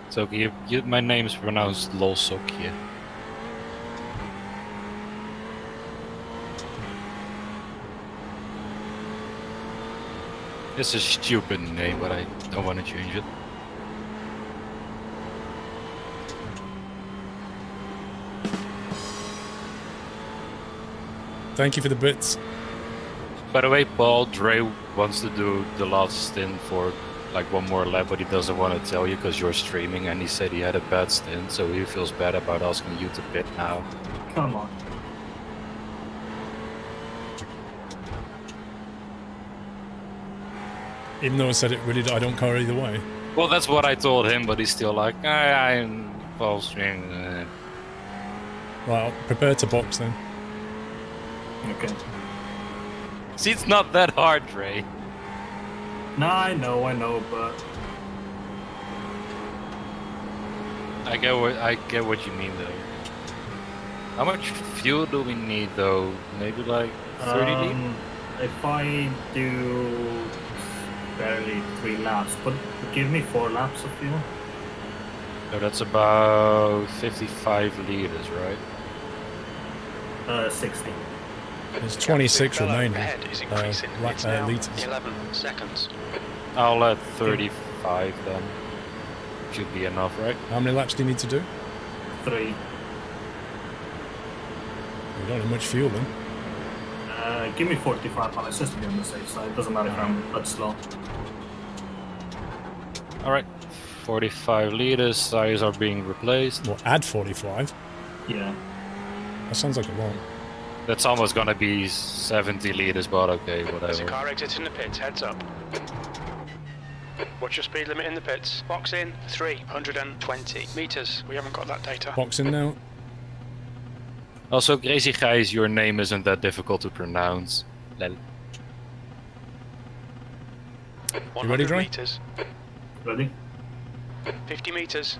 So my name is pronounced Lolsokje. It's a stupid name, but I don't want to change it. Thank you for the bits. By the way, Paul, Dre wants to do the last stint for like one more lap, but he doesn't want to tell you because you're streaming, and he said he had a bad stint, so he feels bad about asking you to pit now. Come on. Even though I said it really, I don't care either way. Well, that's what I told him, but he's still like, I'm Paul streaming. Right, prepare to box then. Okay. See, it's not that hard, Dre. No, I know, but I get what you mean, though. How much fuel do we need, though? Maybe like 30 liters? if I do barely 3 laps, but give me 4 laps of fuel. So that's about 55 liters, right? 60. There's 26 remaining. Is increasing. It's now liters. 11 seconds. I'll let 35 then. Should be enough, right? How many laps do you need to do? 3. You don't have much fuel then. Give me 45 on it, just to be on the safe side. Doesn't matter if I'm that slow. Alright. 45 liters, tires are being replaced. Well, add 45. Yeah. That sounds like a lot. That's almost gonna be 70 liters, but okay, There's a whatever. car exiting the pits, heads up. What's your speed limit in the pits? Box in 320 meters. We haven't got that data. Box in now. Also, Crazy Guys, your name isn't that difficult to pronounce. Lel. 100 ready, Dre? meters. Ready? 50 meters.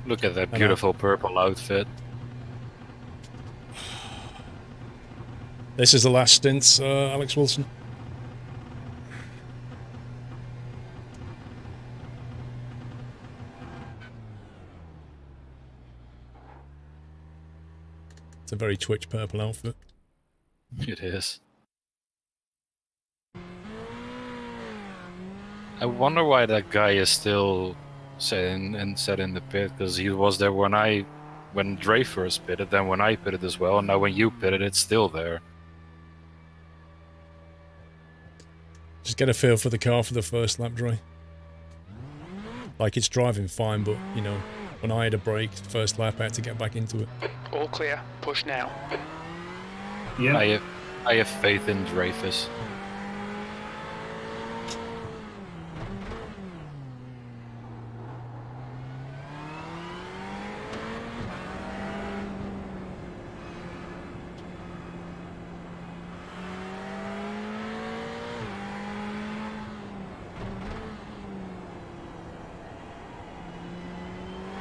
Look at that beautiful purple outfit. This is the last stint, Alex Wilson. It's a very Twitch purple outfit. It is. I wonder why that guy is still set in the pit, because he was there when Dre first pitted, then when I pitted as well, and now when you pitted, it's still there. Just get a feel for the car for the first lap, Dre. Like, it's driving fine, but, you know, when I had a break, first lap, I had to get back into it. All clear. Push now. Yeah. I have faith in Dreyfus.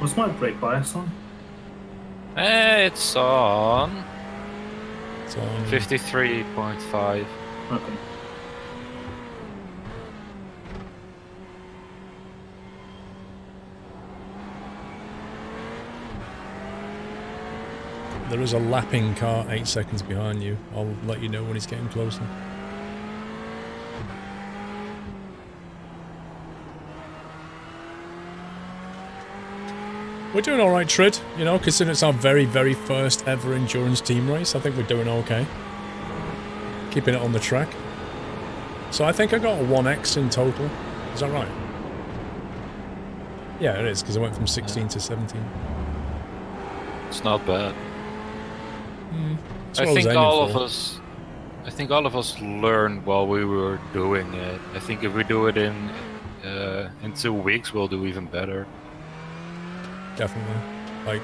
Was my brake bias on? It's on It's on 53.5. Okay. There is a lapping car 8 seconds behind you. I'll let you know when it's getting closer. We're doing alright, Trid, you know, considering it's our very, very first ever endurance team race. I think we're doing okay. Keeping it on the track. So I think I got a 1x in total. Is that right? Yeah, it is, because I went from 16 to 17. It's not bad. That's I what was think aiming all for. of us learned while we were doing it. I think if we do it in 2 weeks, we'll do even better. Definitely. Like,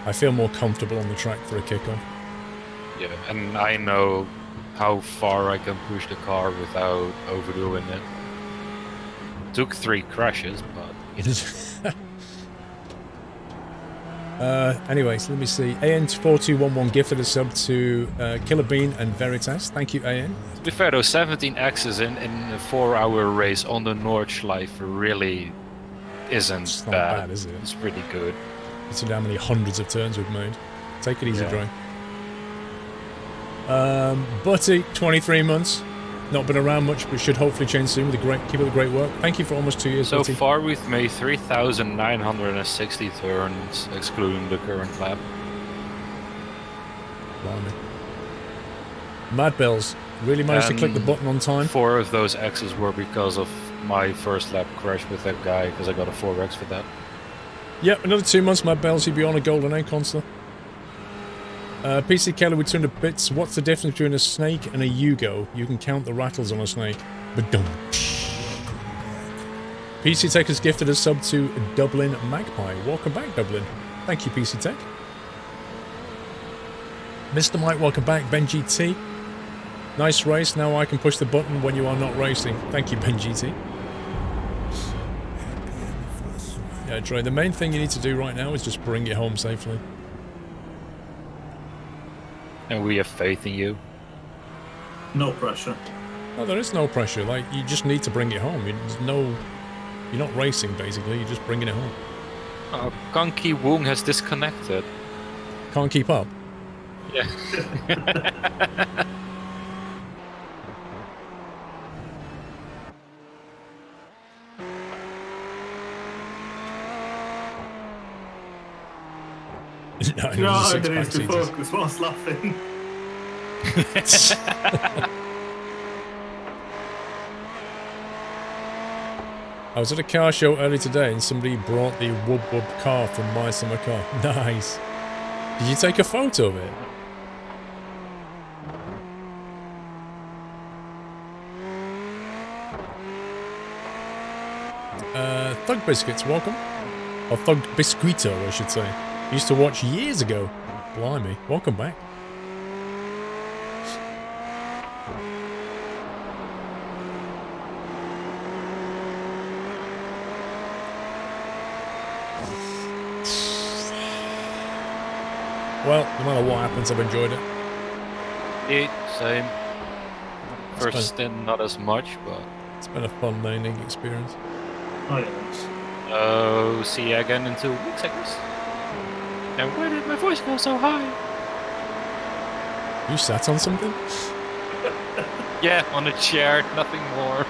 I feel more comfortable on the track for a kickoff. Yeah, and I know how far I can push the car without overdoing it. Took 3 crashes, but Anyways, let me see. AN4211 gifted a sub to Killer Bean and Veritas. Thank you, AN. To be fair though, 17 X's in a 4-hour race on the Nordschleife really isn't It's not bad. bad, is it? It's pretty good. Consider how many hundreds of turns we've made. Take it easy, Yeah. Dre. Butty, 23 months. Not been around much, but should hopefully change soon. Keep up the great work. Thank you for almost 2 years, So Butty. far we've made 3,960 turns, excluding the current lap. Blimey. Mad Bells. Really managed to click the button on time. 4 of those X's were because of my first lap crash with that guy, because I got a 4X for that. Yep, another 2 months, Mad Bells. You'd be on a golden egg console. PC Kelly with 200 bits. What's the difference between a snake and a Yugo? You can count the rattles on a snake. But don't. PC Tech has gifted a sub to Dublin Magpie. Welcome back, Dublin. Thank you, PC Tech. Mr. Mike, welcome back. Ben GT. Nice race. Now I can push the button when you are not racing. Thank you, Ben GT. Yeah, Dre, the main thing you need to do right now is just bring it home safely. And we have faith in you. No pressure. No, there is no pressure. Like, you just need to bring it home. You're not racing, basically. You're just bringing it home. Kanki Woong has disconnected. Can't keep up. Yeah. No, No, I there is to focus whilst laughing. I was at a car show early today and somebody brought the Wub Wub car from my summer car. Nice. Did you take a photo of it? Thug Biscuits, welcome. Or Thug Biscuito, I should say. Used to watch years ago. Blimey, welcome back. Well, no matter what happens, I've enjoyed it. Yeah, same. First stint, not as much, but... It's been a fun landing experience. Oh, yes. See you again in 2 weeks, I guess. And where did my voice go so high? You sat on something? Yeah, on a chair, nothing more.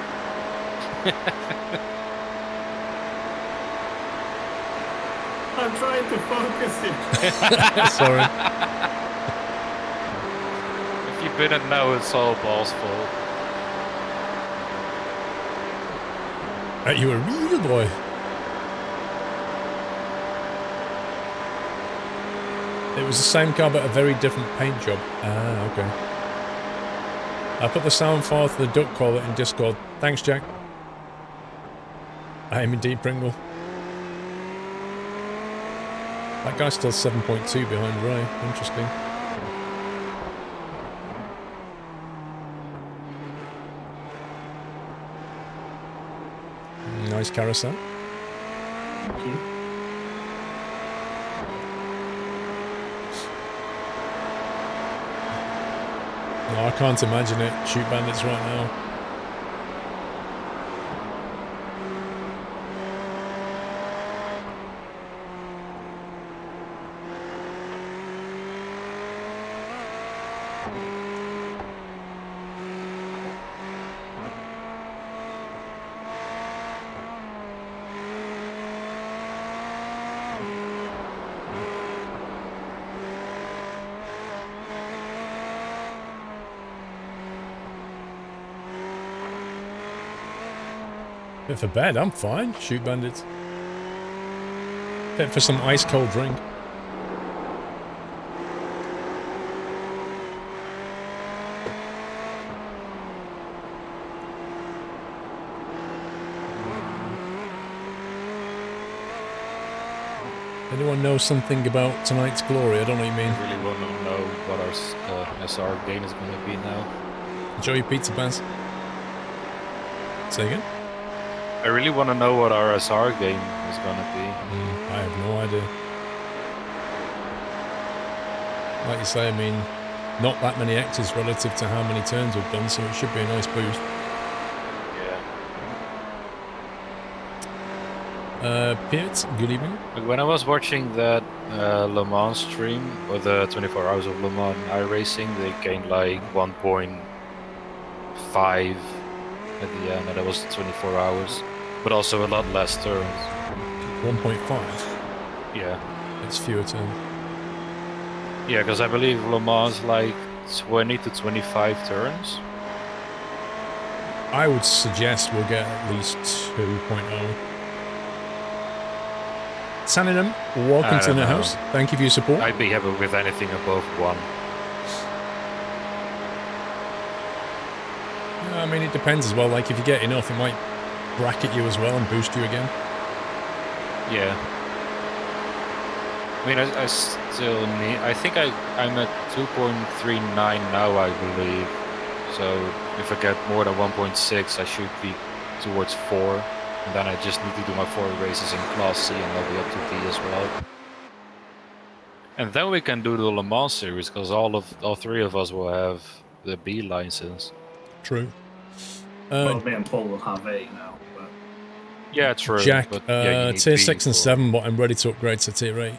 I'm trying to focus it. Sorry. If you didn't know, it's all Ball's fault. Are you a real boy? It was the same car but a very different paint job. Ah, okay. I put the sound file for the duck caller in Discord. Thanks, Jack. I am indeed Pringle. That guy's still 7.2 behind Ray. Interesting. Nice carousel. Thank you. No, I can't imagine it. Shoot bandits right now. Fit for bed, I'm fine. Shoot bandits. Fit for some ice cold drink. Anyone know something about tonight's glory? I don't know what you mean. I really want to know what our SR game is going to be now. Enjoy your pizza, Baz. Say again? I really want to know what our SR game is going to be. I have no idea. Like you say, I mean, not that many X's relative to how many turns we've done, so it should be a nice boost. Piet, good evening. When I was watching that Le Mans stream, or the 24 hours of Le Mans iRacing, they gained like 1.5 at the end, and that was 24 hours, but also a lot less turns. 1.5? Yeah. It's fewer turns. Yeah, because I believe Le Mans like 20 to 25 turns. I would suggest we'll get at least 2.0. Saninum, welcome to the house. Thank you for your support. I'd be happy with anything above 1. I mean, it depends as well. Like, if you get enough, it might bracket you as well and boost you again. Yeah. I mean, I still need... I think I'm at 2.39 now, I believe. So if I get more than 1.6, I should be towards 4. And then I just need to do my 4 races in Class C and I'll be up to D as well. And then we can do the Le Mans series, because all 3 of us will have the B license. True. Well, me and Paul will have A now. But... Yeah, true. Jack, but, yeah, tier 6 and 7, but I'm ready to upgrade to tier 8.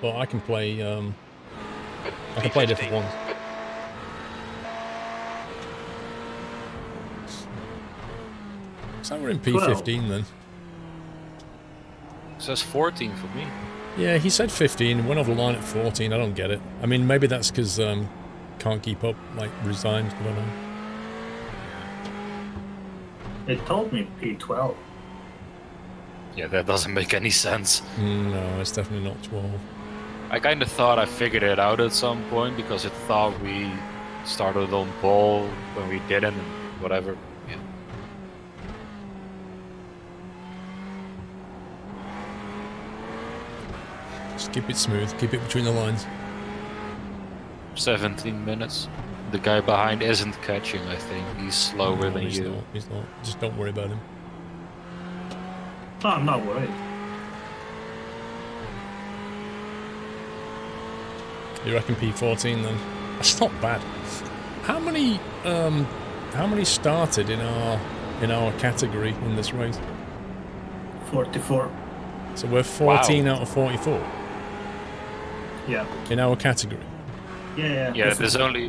But I can play different ones. So we're in P15 then. It says 14 for me. Yeah, he said 15, went over the line at 14, I don't get it. I mean, maybe that's because can't keep up, like, resigned, I don't know. It told me P12. Yeah, that doesn't make any sense. No, it's definitely not 12. I kind of thought I figured it out at some point, because it thought we started on pole when we didn't, and whatever. Yeah. Just keep it smooth, keep it between the lines. 17 minutes. The guy behind isn't catching, I think. He's slower than he's you. Not, he's not. Just don't worry about him. No, I'm not worried. You reckon P14 then? That's not bad. How many started in our category in this race? 44. So we're 14 out of 44. Yeah. In our category. Yeah. Yeah, there's only...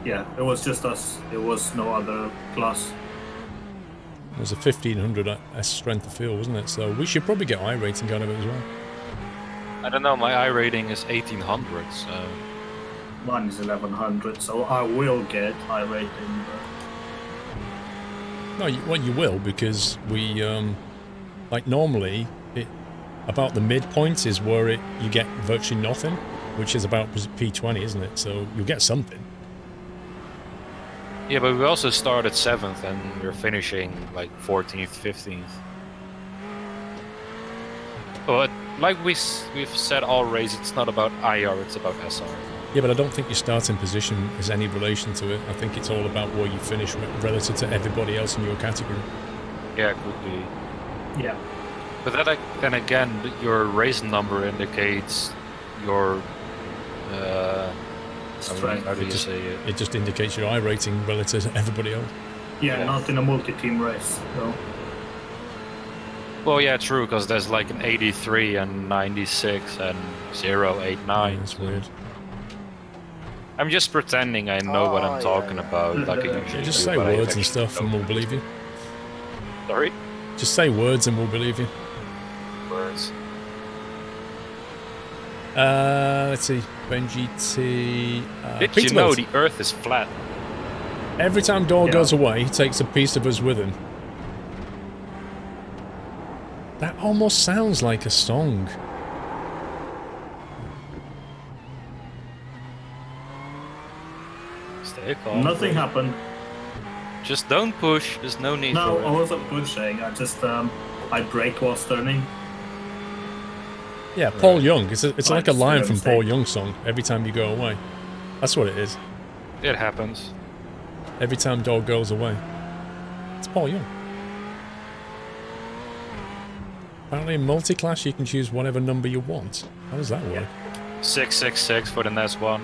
Yeah, it was just us. It was no other class. It was a 1500 S strength of field, wasn't it? So we should probably get iRating out of it as well. I don't know, my I rating is 1800, so... Mine is 1100, so I will get iRating. No, you will, because we, like normally, about the midpoint is where you get virtually nothing, which is about P20, isn't it? So you'll get something. Yeah, but we also started 7th and we're finishing like 14th, 15th. But like we've said all race, it's not about IR, it's about SR. Yeah, but I don't think your starting position has any relation to it. I think it's all about where you finish relative to everybody else in your category. Yeah, it could be. Yeah. But then again, your race number indicates your... strength. How do you say it? It just indicates your I rating relative to everybody else. Yeah, not in a multi-team race, so... Well, yeah, true, because there's like an 83 and 96 and 089. Yeah, that's weird. I'm just pretending I know what I'm talking about, like I usually Just do, say but I words and actually stuff and we'll believe you. Sorry? Just say words and we'll believe you. Words. Let's see. Benji T. Did you know the Earth is flat? Every time Dor goes away, he takes a piece of us with him. That almost sounds like a song. Stay calm. Nothing happened. Just don't push. There's no need No, for it. I wasn't pushing. I just, I brake while turning. Yeah, Paul Young. It's like a line from mistake. Paul Young's song. Every time you go away. That's what it is. It happens. Every time Dor goes away. It's Paul Young. Apparently in multi-class you can choose whatever number you want. How does that work? 666 for the next one.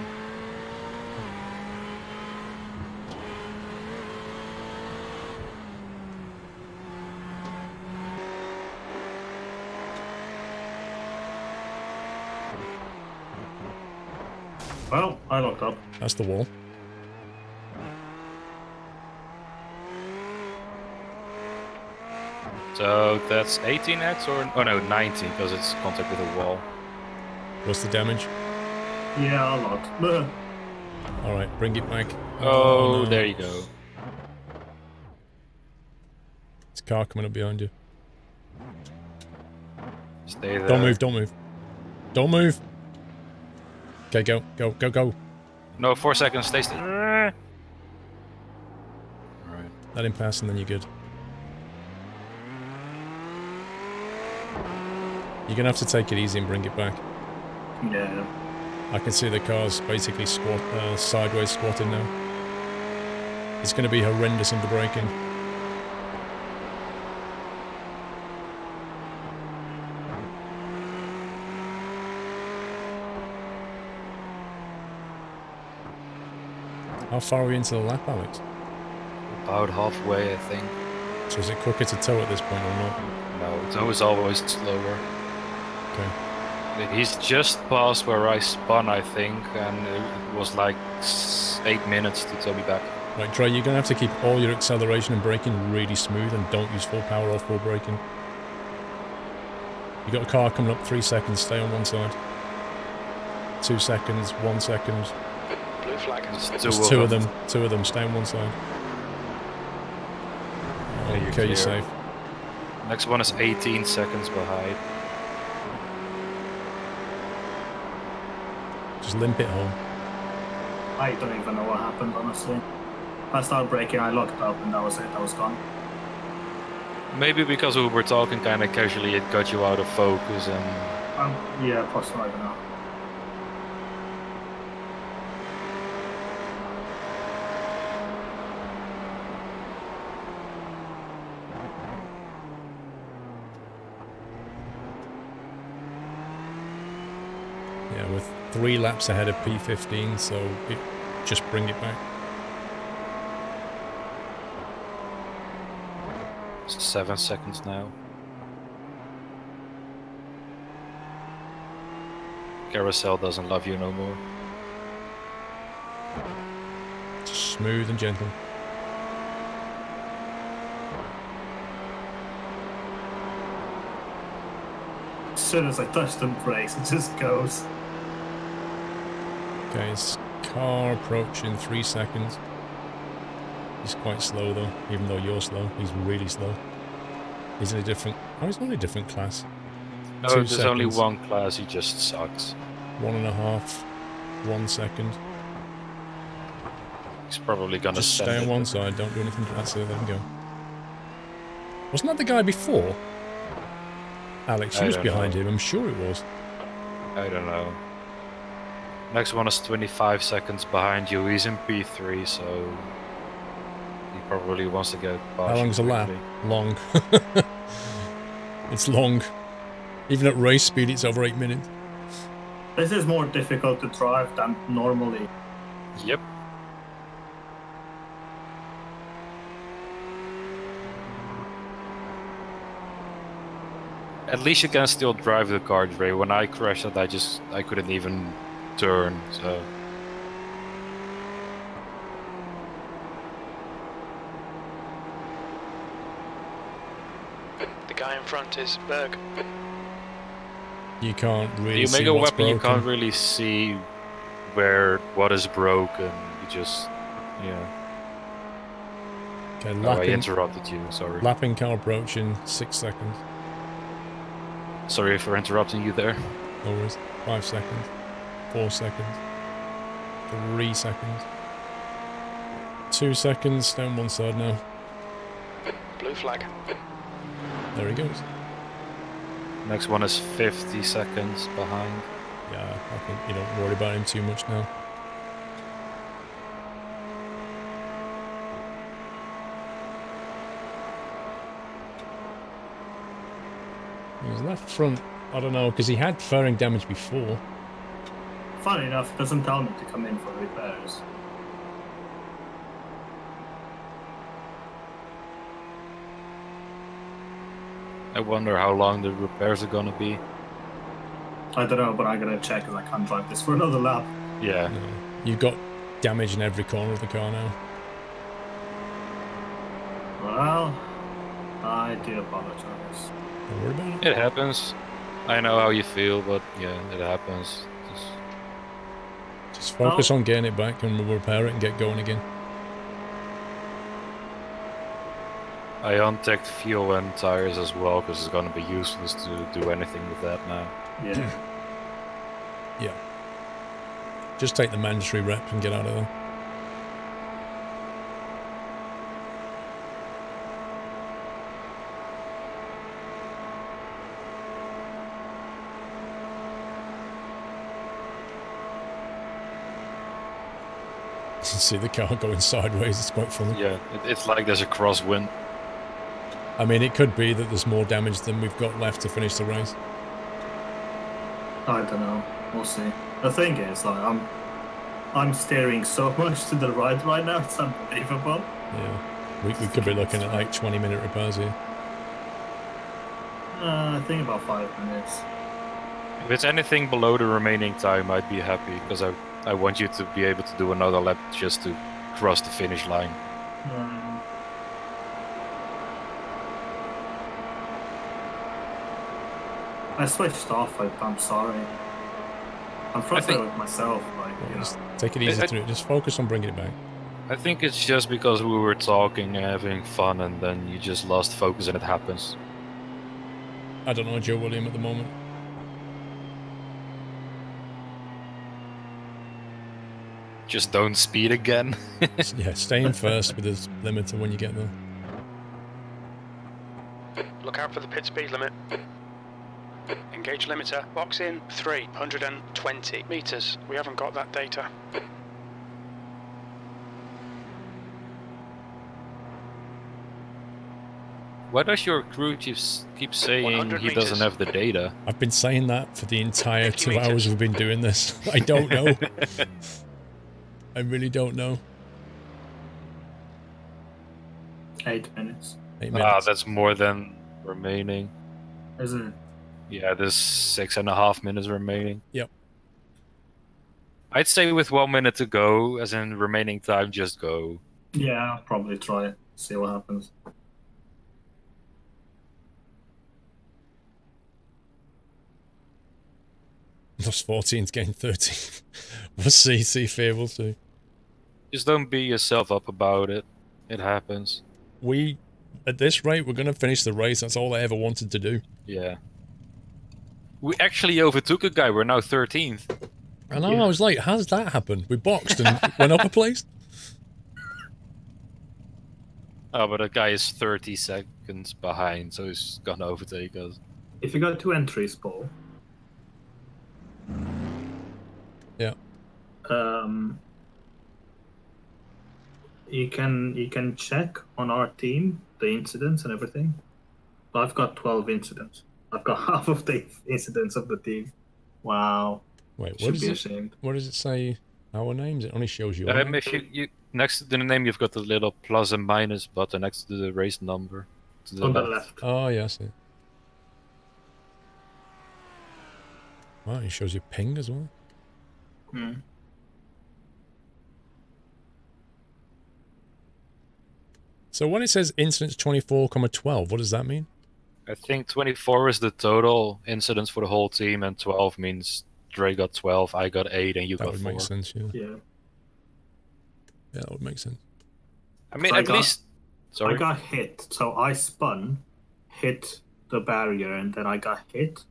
Well, I locked up. That's the wall. So that's 18x or... Oh no, 19, because it's contact with a wall. What's the damage? Yeah, a lot. Bleh. Alright, bring it back. Oh, no. there you go. It's a car coming up behind you. Stay there. Don't move, don't move. Don't move! Okay, go, go, go, go. No, 4 seconds, stay still. Alright. Let him pass and then you're good. You're gonna have to take it easy and bring it back. Yeah. I can see the car's basically sideways squatting now. It's gonna be horrendous under braking. How far are we into the lap, Alex? About halfway, I think. So is it quicker to tow at this point or not? No, it's always slower. Okay. He's just past where I spun, I think, and it was like 8 minutes to tow me back. Right, Trey, you're gonna have to keep all your acceleration and braking really smooth and don't use full power or full braking. You got a car coming up, 3 seconds, stay on one side. 2 seconds, 1 second. Blue flag. There's two of them, stay on one side. Yeah, you're Okay, you're clear. safe. Next one is 18 seconds behind. Just limp it home. I don't even know what happened, honestly. I started braking, I locked up, and that was it. I was gone. Maybe because we were talking kind of casually, it got you out of focus and... Yeah, possibly, I don't know. Yeah, with 3 laps ahead of P15, so just bring it back. 7 seconds now. Carousel doesn't love you no more. Just smooth and gentle. As soon as I touch the brakes, it just goes. Okay, his car approaching 3 seconds. He's quite slow though, even though you're slow. He's really slow. He's in a different... Oh, he's not in a different class. No, 2 there's only seconds. one class, he just sucks. 1.5. 1 second. He's probably gonna Just send stay on it. one side, don't do anything. That's it, there we go. Wasn't that the guy before? Alex, I you was don't behind know. him, I'm sure it was. I don't know. Next one is 25 seconds behind you. He's in P3, so he probably wants to get past. How long's a you lap? quickly. Long. It's long. Even at race speed, it's over 8 minutes. This is more difficult to drive than normally. Yep. At least you can still drive the car, Dre. When I crashed it, I couldn't even turn, so... The guy in front is Berg. You can't really You see make a what's weapon, you broken. can't really see what is broken. You just... yeah. Okay, Oh, I lapping, interrupted you, sorry. lapping car approaching 6 seconds. Sorry for interrupting you there. No worries. 5 seconds. 4 seconds. 3 seconds. 2 seconds. Stay on one side now. Blue flag. There he goes. Next one is 50 seconds behind. Yeah, I think you don't worry about him too much now. His left front, I don't know, because he had fairing damage before. funny enough, it doesn't tell me to come in for repairs. I wonder how long the repairs are gonna be. I don't know, but I gotta check because I can't drive this for another lap. Yeah. No. You've got damage in every corner of the car now. Well, I do apologize. Don't worry about it. It happens. I know how you feel, but yeah, it happens. Just focus on getting it back and we'll repair it and get going again. I untacked fuel and tires as well because it's gonna be useless to do anything with that now. Yeah. Yeah. Just take the mandatory rep and get out of there. See the car going sideways, it's quite funny. Yeah, it's like there's a crosswind. I mean, it could be that there's more damage than we've got left to finish the race. I don't know. We'll see. The thing is, like, I'm steering so much to the right now, it's unbelievable. Yeah. We could be looking at like 20-minute repairs here. I think about 5 minutes. If it's anything below the remaining time, I'd be happy because I want you to be able to do another lap just to cross the finish line. I switched off. I'm sorry. I'm frustrated with myself. Like, Well, you know. just take it easy through it. Just focus on bringing it back. I think it's just because we were talking and having fun and then you just lost focus and it happens. I don't know Joe William at the moment. Just don't speed again. Yeah, stay in first with his limiter when you get there. Look out for the pit speed limit. Engage limiter. Box in 320 meters. We haven't got that data. Why does your crew chief keep saying 100 he doesn't meters. have the data? I've been saying that for the entire 50 2 meters. hours we've been doing this. I don't know. I really don't know. 8 minutes. 8 Ah, minutes. that's more than remaining. Isn't it? Yeah, there's 6.5 minutes remaining. Yep. I'd say with 1 minute to go, as in remaining time, just go. Yeah, I'll probably try it. See what happens. Lost 14 to gain 13. We'll see Fear, we'll see. Just don't beat yourself up about it. It happens. At this rate, we're going to finish the race. That's all I ever wanted to do. Yeah. We actually overtook a guy. We're now 13th. I know, I was like, how does that happen? We boxed and went up a place? Oh, but the guy is 30 seconds behind, so he's gonna overtake us. If you got 2 entries, Paul. Yeah. You can check on our team the incidents and everything. I've got 12 incidents. I've got half of the incidents of the team. Wow. Wait, Should be ashamed. what does it say? Our names? It only shows your name. If you next to the name, you've got the little plus and minus button next to the race number. To On the left. Oh, yeah, I see. Wow, it shows your ping as well. Hmm. So when it says incidents 24,12, what does that mean? I think 24 is the total incidents for the whole team, and 12 means Dre got 12, I got 8, and you That got would 4. make sense, yeah. Yeah. Yeah, that would make sense. I mean, I at got- least. Sorry. I got hit, so I spun, hit the barrier, and then I got hit.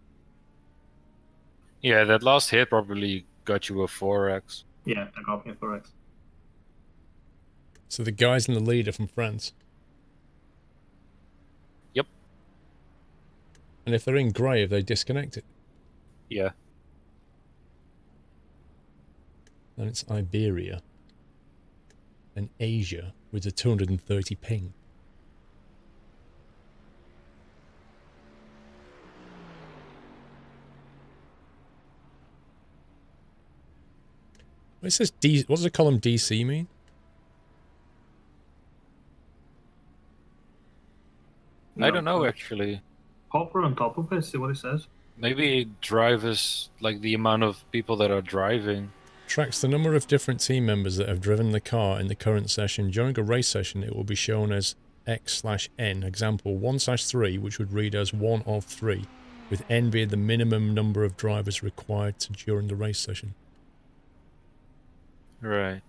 Yeah, that last hit probably got you a 4x. Yeah, that got me correct. So the guys in the lead are from France. Yep. And if they're in grey, have they disconnected? Yeah. Then it's Iberia. And Asia with a 230 ping. It says D. What does the column DC mean? I don't know actually. Hopper on top of it, see what it says. Maybe drive is like the amount of people that are driving. Tracks the number of different team members that have driven the car in the current session. During a race session, it will be shown as X/N. Example 1/3, which would read as 1 of 3, with N being the minimum number of drivers required during the race session. Right.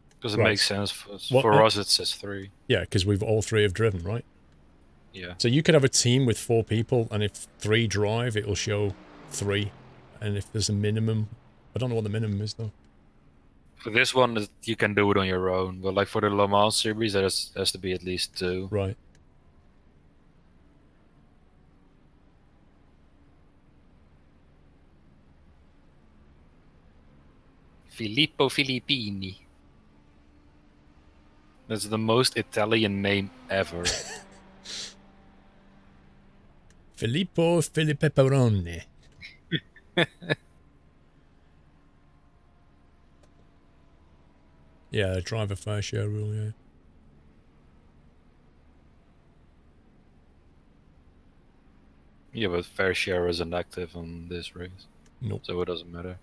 Because it Right. makes sense. For us, it says 3. Yeah, because we've all 3 have driven, right? Yeah. So you could have a team with 4 people, and if 3 drive, it'll show 3. And if there's a minimum, I don't know what the minimum is though. For this one, you can do it on your own. But like for the Le Mans series, there has to be at least 2. Right. Filippo Filippini. That's the most Italian name ever. Filippo Filippeperone. Yeah, driver fair share rule, yeah. Yeah, but fair share isn't active on this race. Nope. So it doesn't matter.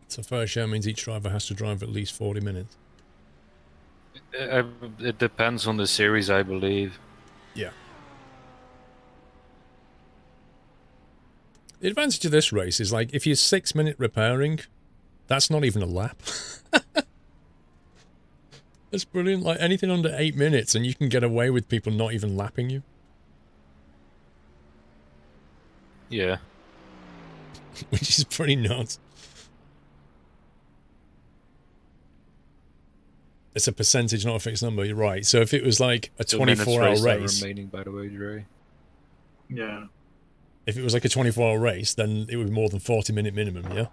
So fair share means each driver has to drive at least 40 minutes. It depends on the series, I believe. Yeah. The advantage of this race is, like, if you're 6-minute repairing, that's not even a lap. That's brilliant. Like, anything under 8 minutes and you can get away with people not even lapping you. Yeah. Which is pretty nuts. It's a percentage, not a fixed number. You're right. So if it was like a 24-hour race, remaining, by the way, Dre. Yeah. If it was like a 24-hour race, then it would be more than 40-minute minimum. Yeah.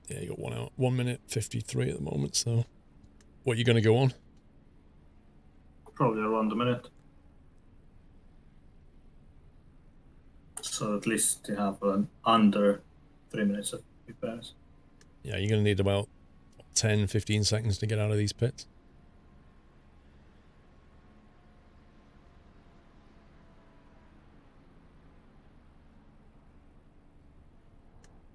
Yeah, you got 1 hour, 1 minute 53 at the moment. So, what are you going to go on? Probably around a minute. So at least you have under 3 minutes of repairs. Yeah, you're going to need about 10, 15 seconds to get out of these pits.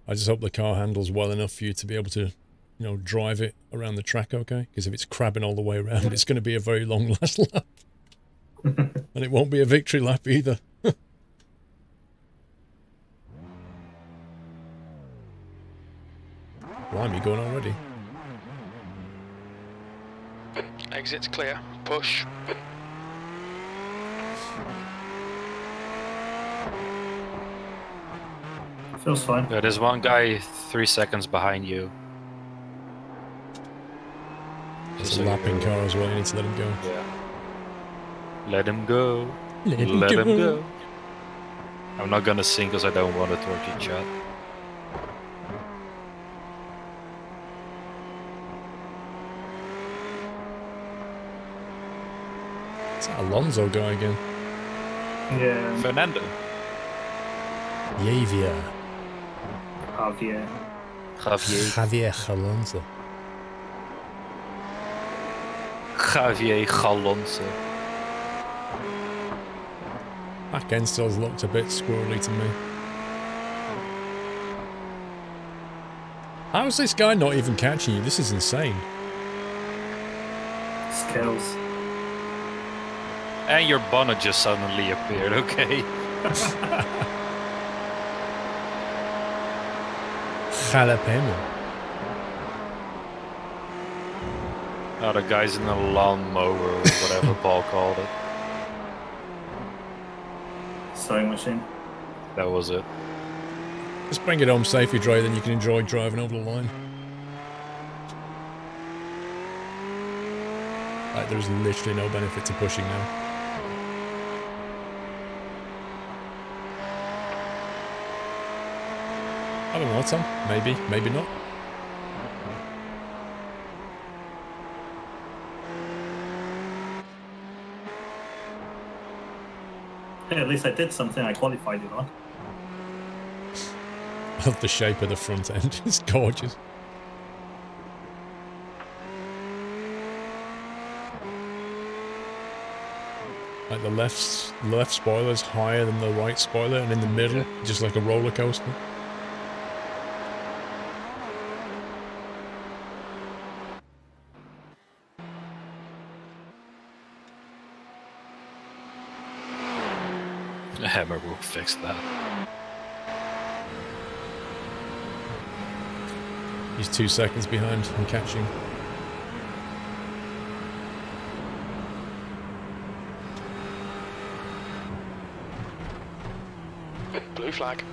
I just hope the car handles well enough for you to be able to, you know, drive it around the track, okay? Because if it's crabbing all the way around, it's going to be a very long last lap. And it won't be a victory lap either. Blimey, going already. Exit's clear. Push. Feels fine. Yeah, there's one guy 3 seconds behind you. It's a lapping car as well, you need to let him go. Yeah. Let him go. Let him go. I'm not gonna sing because I don't want to torture chat. It's that Alonso guy again. Yeah. Fernando. Javier. Javier Alonso. Javier Alonso. Back end still's looked a bit squirrely to me. How's this guy not even catching you? This is insane. Skills. And your bonnet just suddenly appeared, okay? Jalapeno. Oh, the guy's in a lawnmower or whatever Paul called it. Sewing machine. That was it. Just bring it home safely, Dre, then you can enjoy driving over the line. Like, there's literally no benefit to pushing now. I don't know, Tom. Maybe, maybe not. Hey, at least I did something. I qualified, you know. I love the shape of the front end. It's gorgeous. Like the left spoiler is higher than the right spoiler, and in the middle, just like a roller coaster. The hammer will fix that. He's 2 seconds behind on catching. Blue flag.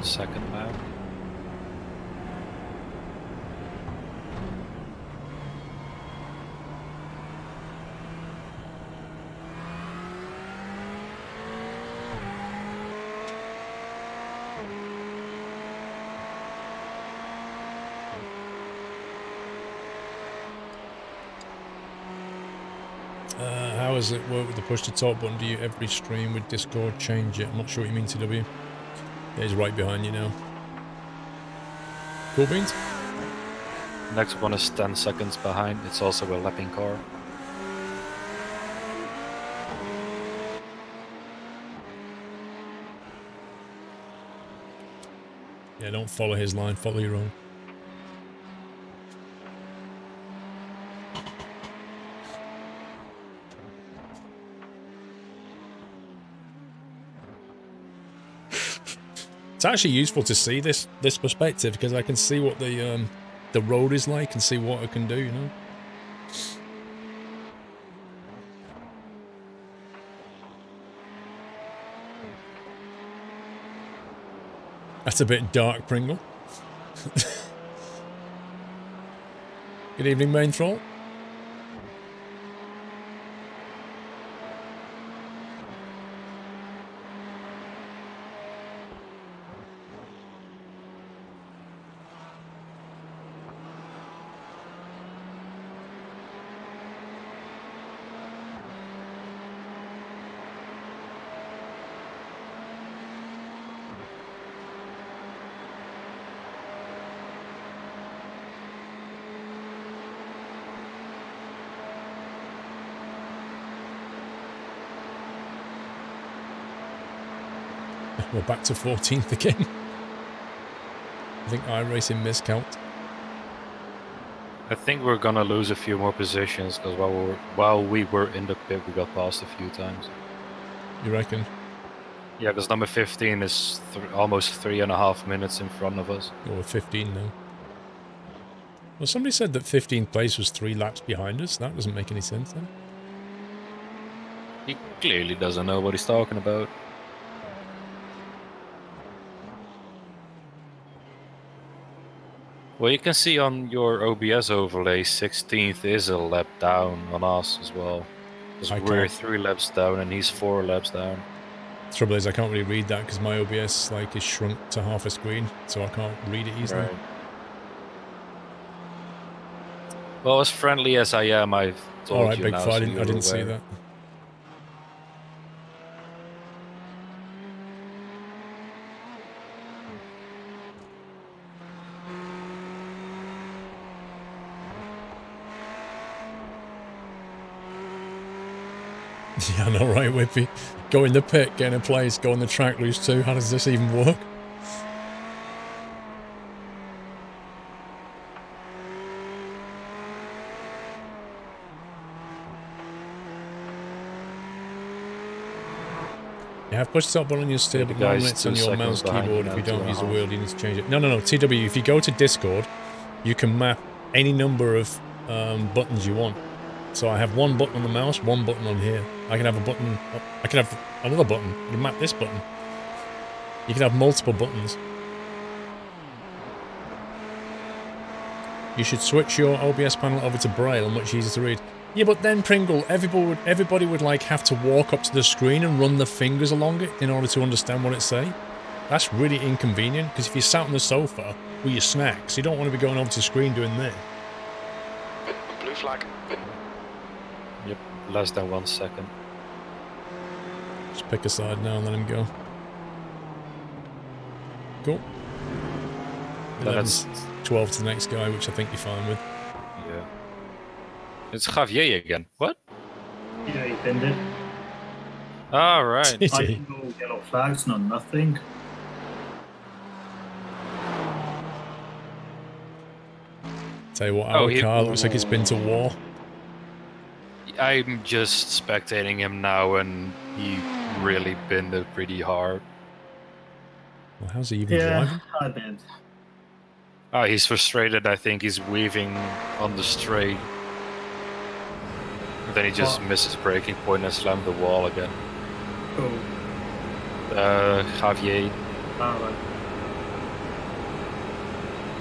Second now. How does it work with the push to talk button? Do you every stream with Discord change it? I'm not sure what you mean, TW. He's right behind you now. Cool beans. Next one is 10 seconds behind. It's also a lapping car. Yeah, don't follow his line, follow your own. It's actually useful to see this perspective because I can see what the road is like and see what it can do, you know. That's a bit dark, Pringle. Good evening, main troll. We're back to 14th again. I think iRacing miscount. I think we're gonna lose a few more positions because while we were in the pit, we got passed a few times. You reckon? Yeah, because number 15 is almost 3.5 minutes in front of us. Or 15 now. Well, somebody said that 15th place was 3 laps behind us. That doesn't make any sense then. He clearly doesn't know what he's talking about. Well, you can see on your OBS overlay, 16th is a lap down on us as well. Because we're 3 laps down and he's 4 laps down. The trouble is I can't really read that because my OBS is shrunk to half a screen, so I can't read it easily. Right. Well, as friendly as I am, I've told All right, you Big now. Fly, I didn't see that. Yeah, I know, right, Whippy? Go in the pit, get in a place, go on the track, lose 2. How does this even work? You have push stop button on your steer, but it's on your mouse keyboard. If you don't use the wheel, you need to change it. No, TW, if you go to Discord, you can map any number of buttons you want. So I have 1 button on the mouse, 1 button on here. I can have a button, I can have another button. You can map this button. You can have multiple buttons. You should switch your OBS panel over to Braille, much easier to read. Yeah, but then, Pringle, everybody would like have to walk up to the screen and run their fingers along it in order to understand what it's saying. That's really inconvenient, because if you're sat on the sofa with your snacks, you don't want to be going over to the screen doing that. Blue flag. Yep, less than 1 second. Just pick a side now and let him go. Cool. 11, 12 to the next guy, which I think you're fine with. Yeah. It's Javier again. What? Yeah, he pinned it. All right. Did I he? didn't know yellow flags, no nothing. Tell you what, our car looks like it's been to war. I'm just spectating him now, and he really pinned it pretty hard. Well, how's he even driving? I did. Oh, he's frustrated. I think he's weaving on the straight. And then he just misses braking point and slammed the wall again. Cool. Javier. Alright.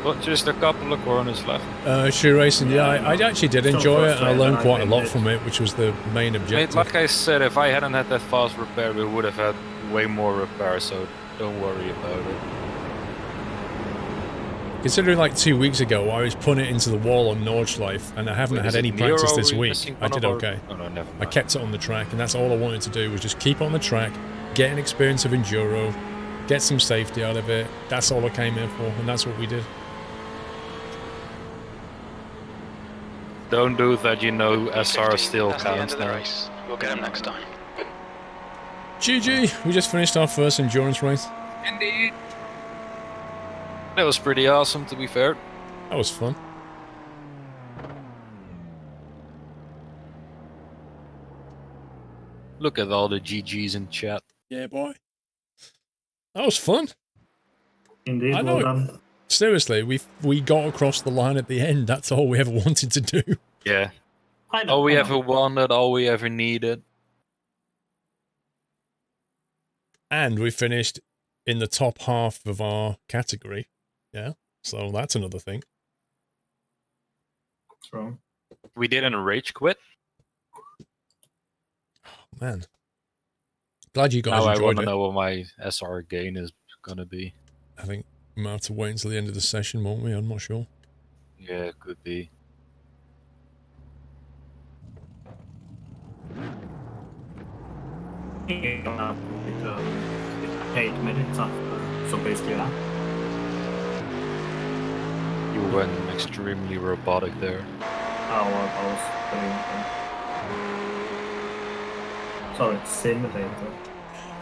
Well, just a couple of corners left. SquirrelRacing, yeah, I actually did enjoy it, and I learned quite a lot from it, which was the main objective. Like I said, if I hadn't had that fast repair, we would have had way more repair, so don't worry about it. Considering like 2 weeks ago, I was putting it into the wall on Nordschleife, and I haven't had any practice this week. I did okay. Oh, no, never mind. I kept it on the track, and that's all I wanted to do, was just keep it on the track, get an experience of Enduro, get some safety out of it. That's all I came here for, and that's what we did. Don't do that, you know, SR still That's the end counts of the now. race. We'll get him next time. GG! We just finished our first endurance race. Indeed. That was pretty awesome, to be fair. That was fun. Look at all the GGs in chat. Yeah, boy. That was fun. Indeed, I know. well done. Seriously, we got across the line at the end. That's all we ever wanted to do. Yeah. I know, All we I know. ever wanted, all we ever needed. And we finished in the top half of our category. Yeah, so that's another thing. What's wrong? We didn't rage quit. Man. Glad you guys Now I enjoyed want to it. know what my SR gain is going to be. I think we might have to wait until the end of the session, won't we? I'm not sure. Yeah, it could be. You don't have to wait, 8 minutes after, so basically that. You went extremely robotic there. Oh, well, I was doing. Sorry, simulator.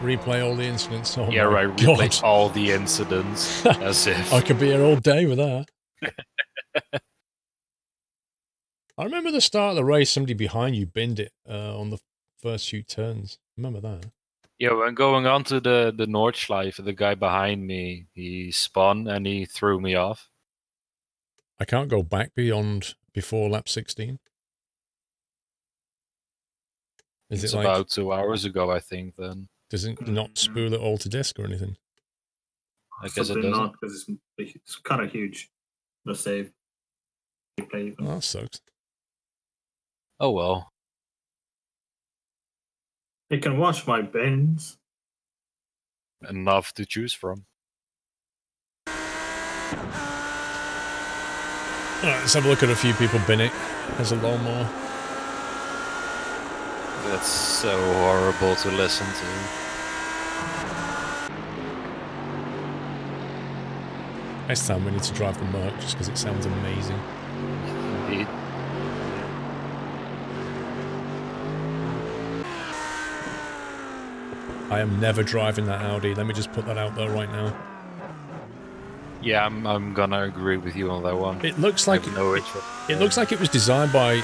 Replay all the incidents. Oh Yeah, my right. God. Replay all the incidents as if. I could be here all day with that. I remember the start of the race, somebody behind you binned it on the first few turns. Remember that? Yeah, when going on to the Nordschleife, the guy behind me, he spun and he threw me off. I can't go back before lap 16. Is It's it like, about 2 hours ago, I think, then. does it not spool it all to disk or anything? I guess it Probably doesn't. not, because it's kind of huge. The save. Replay even. Oh, that sucks. Oh well. You can watch my bins. Enough to choose from. Alright, let's have a look at a few people bin it. There's a lawnmower. That's so horrible to listen to. Next time we need to drive the Merc just because it sounds amazing. Indeed. I am never driving that Audi. Let me just put that out there right now. Yeah, I'm gonna agree with you on that one. It looks like it looks like it was designed by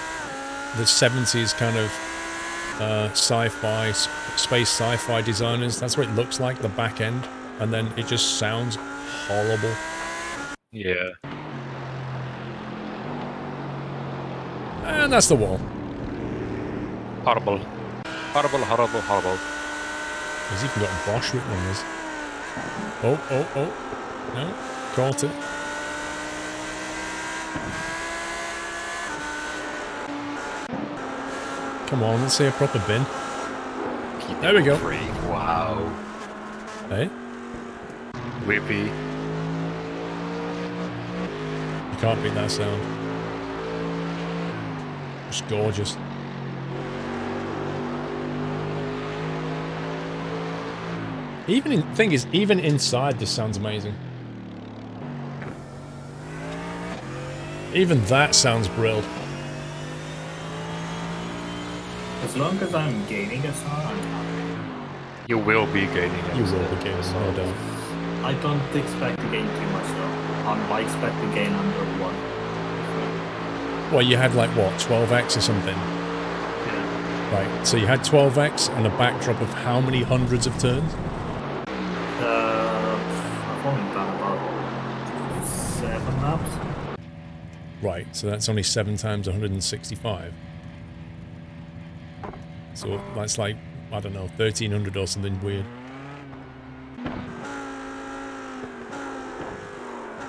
the 70s kind of sci-fi, space sci-fi designers. That's what it looks like, the back end, and then it just sounds horrible. Yeah. And that's the wall. Horrible. Horrible, horrible, horrible. There's even got Bosch written on this. Oh. No, caught it. Come on, let's see a proper bin. Keep There we go. Free. Wow. Hey? Whippy. You can't beat that sound. It's gorgeous. Thing is, even inside, this sounds amazing. Even that sounds brilliant. As long as I'm gaining a star, I'm happy. You will be gaining it. You will be gaining, no doubt. I don't expect to gain too much though. I expect to gain under 1. Well, you had like, what, 12x or something? Yeah. Right, so you had 12x and a backdrop of how many hundreds of turns? I've only done about 7 laps. Right, so that's only 7 times 165. So that's like, I don't know, 1,300 or something weird.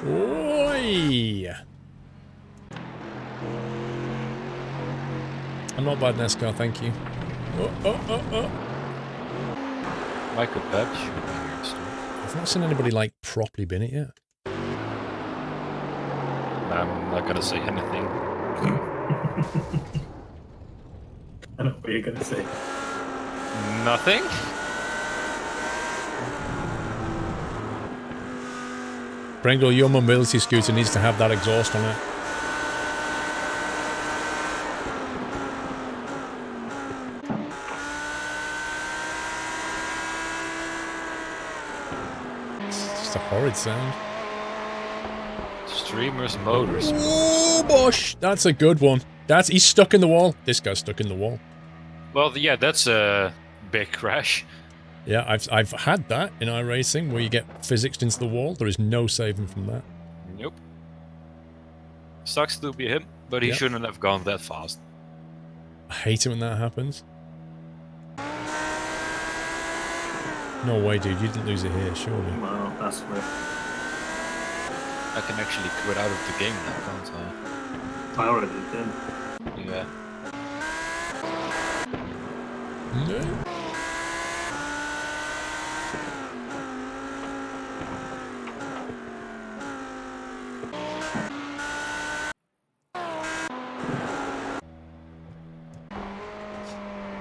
Oi! I'm not bad, NASCAR, thank you. Oh. Michael Pep should be here still. I've not seen anybody, like, properly bin it yet. I'm not gonna say anything. I know what you're gonna say. Nothing? Pringle, your mobility scooter needs to have that exhaust on it. It's just a horrid sound. Streamers motors. Oh, bosh! That's a good one. He's stuck in the wall. This guy's stuck in the wall. Well, yeah, that's a big crash. Yeah, I've had that in iRacing where you get physicsed into the wall. There is no saving from that. Nope. Sucks to be him, but he shouldn't have gone that fast. I hate it when that happens. No way, dude. You didn't lose it here, surely. Well, that's weird. I can actually quit out of the game now, can't I? I already did. Yeah. No.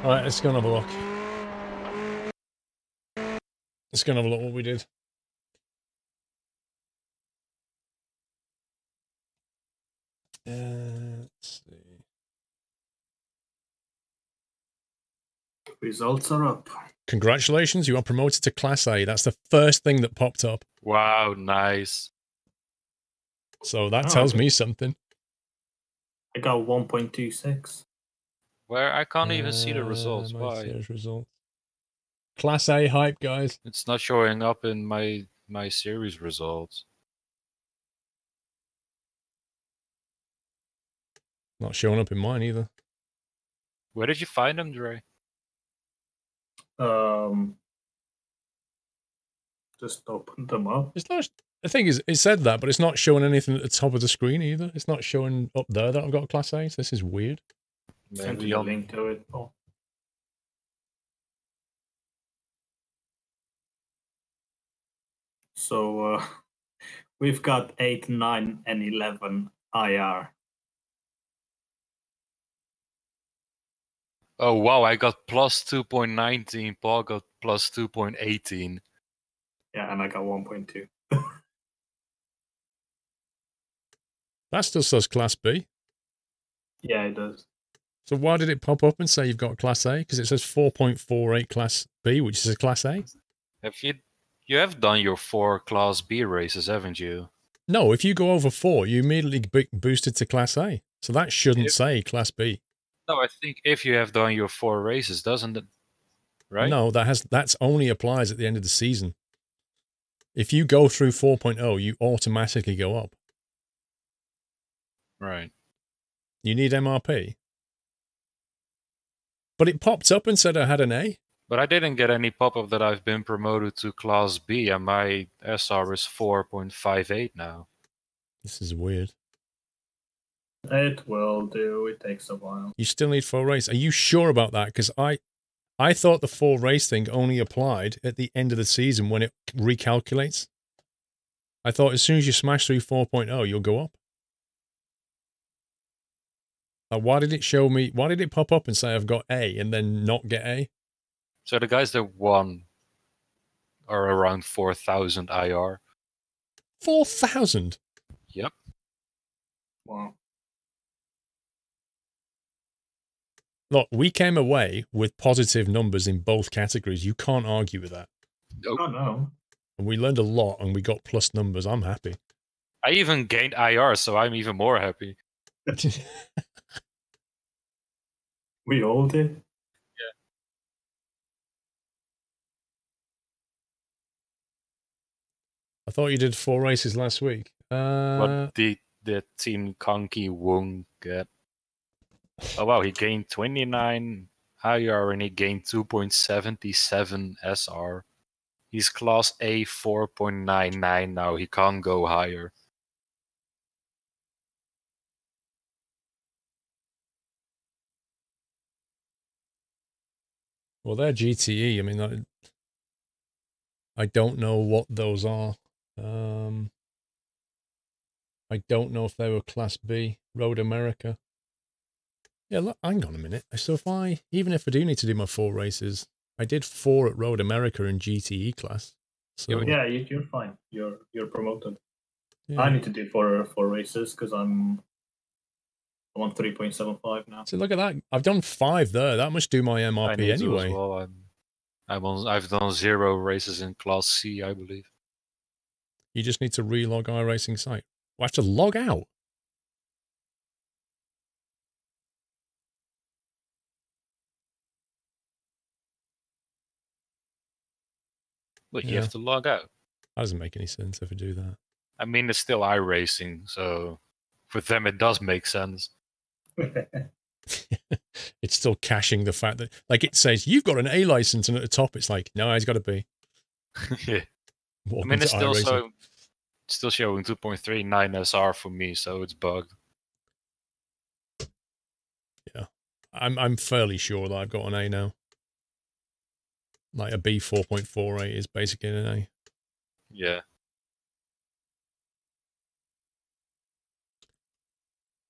Alright, let's go and have a look. Let's go and have a look what we did. Let's see. Results are up. Congratulations, you are promoted to Class A. That's the first thing that popped up. Wow, nice. So that tells me something. I got 1.26. Where I can't even see the results. Why? Results. Class A hype, guys. It's not showing up in my series results. Not showing up in mine either. Where did you find them, Dre? Just opened them up. It's not. The thing is, it said that, but it's not showing anything at the top of the screen either. It's not showing up there that I've got Class A. So this is weird. Sent you a link to it. Oh. So we've got 8, 9, and 11 IR. Oh wow, I got plus 2.19. Paul got plus 2.18. Yeah, and I got 1.2. That still says Class B. Yeah, it does. So why did it pop up and say you've got Class A? Because it says 4.48 Class B, which is a Class A. Have you have done your 4 Class B races, haven't you? No, if you go over 4, you immediately boosted to Class A. So that shouldn't say Class B. No, I think if you have done your 4 races, doesn't it? Right? No, that's only applies at the end of the season. If you go through 4.0, you automatically go up. Right. You need MRP. But it popped up and said I had an A. But I didn't get any pop-up that I've been promoted to Class B, and my SR is 4.58 now. This is weird. It will do. It takes a while. You still need 4 race. Are you sure about that? Because I thought the 4 race thing only applied at the end of the season when it recalculates. I thought as soon as you smash through 4.0, you'll go up. Why did it show me? Why did it pop up and say I've got A and then not get A? So the guys that won are around 4,000 IR. 4,000? Yep. Wow. Look, we came away with positive numbers in both categories. You can't argue with that. Oh no. And we learned a lot and we got plus numbers. I'm happy. I even gained IR, so I'm even more happy. We all did. I thought you did 4 races last week. What did the Team Conky Wong get? Oh wow, he gained 29 IR and he gained 2.77 SR. He's class A 4.99 now. He can't go higher. Well, they're GTE. I mean, I don't know what those are. I don't know if they were Class B, Road America. Yeah, look, hang on a minute. So even if I do need to do my 4 races, I did 4 at Road America in GTE class. So Yeah, you're fine. You're promoted. yeah. I need to do four races because I'm on 3.75 now. So look at that. I've done 5 there. That must do my I MRP need to anyway. as well. I've done 0 races in class C, I believe. You just need to relog iRacing site. I have to log out. But you Yeah. have to log out. That doesn't make any sense if I do that. I mean, it's still iRacing, so for them it does make sense. It's still caching the fact that, like, it says you've got an A license, and at the top it's like, no, it's got to be. Yeah. I mean, it's still showing 2.39 SR for me, so it's bugged. Yeah, I'm fairly sure that I've got an A now. Like a B 4.48 is basically an A. Yeah.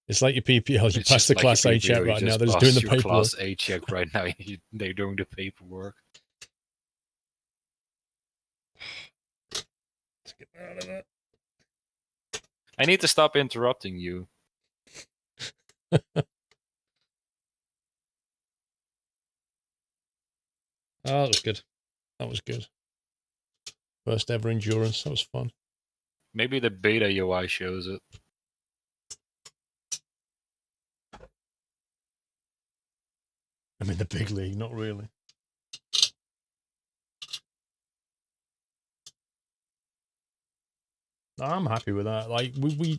It's like your PPL. You It's pass the just Class like A check PPO, right you now. just They're just pass doing the your paperwork. Class A check right now. They're doing the paperwork. Let's get out of that. I need to stop interrupting you. Oh, that was good. That was good. First ever endurance. That was fun. Maybe the beta UI shows it. I'm in the big league, not really. I'm happy with that. Like we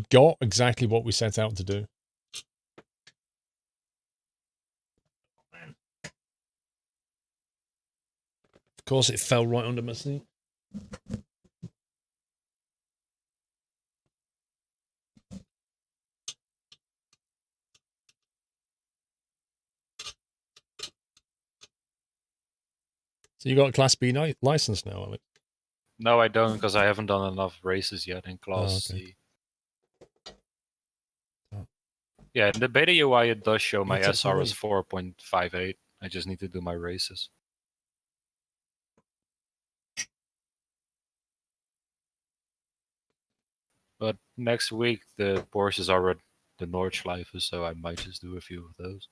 got exactly what we set out to do. Of course, it fell right under my seat. So you got a Class B license now, Alex? No, I don't, because I haven't done enough races yet in Class C. Oh. Yeah, in the beta UI it does show my It's SR as 4.58. I just need to do my races. But next week the Porsches are at the Nordschleife, so I might just do a few of those.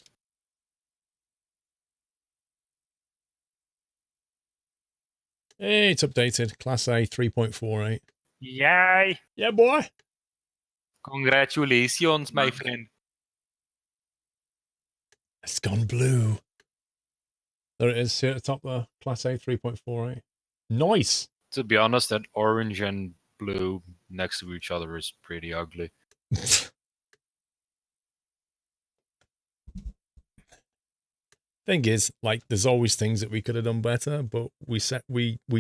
Hey, it's updated. Class A 3.48. Yay! Yeah, boy. Congratulations, my friend. It's gone blue. There it is here at the top there. Class A 3.48. Nice. To be honest, that orange and blue next to each other is pretty ugly. Thing is, like, there's always things that we could have done better, but we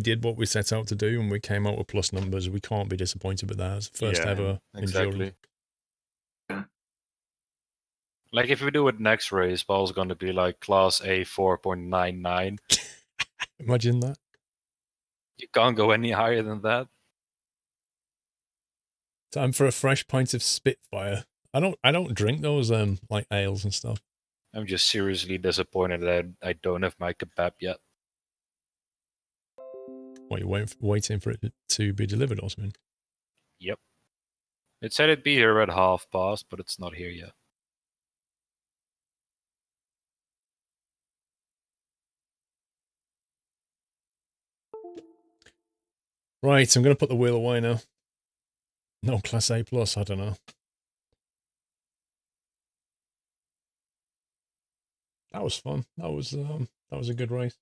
did what we set out to do, and we came out with plus numbers. We can't be disappointed with that. It's the first ever exactly. endurance. Like if we do it next race, Paul's gonna be like Class A 4.99. Imagine that. You can't go any higher than that. Time for a fresh pint of Spitfire. I don't drink those like ales and stuff. I'm just seriously disappointed that I don't have my kebab yet. What, you're waiting for it to be delivered or something? Yep. It said it'd be here at past, but it's not here yet. Right, I'm going to put the wheel away now. No, Class A+, I don't know. That was fun. That was a good race.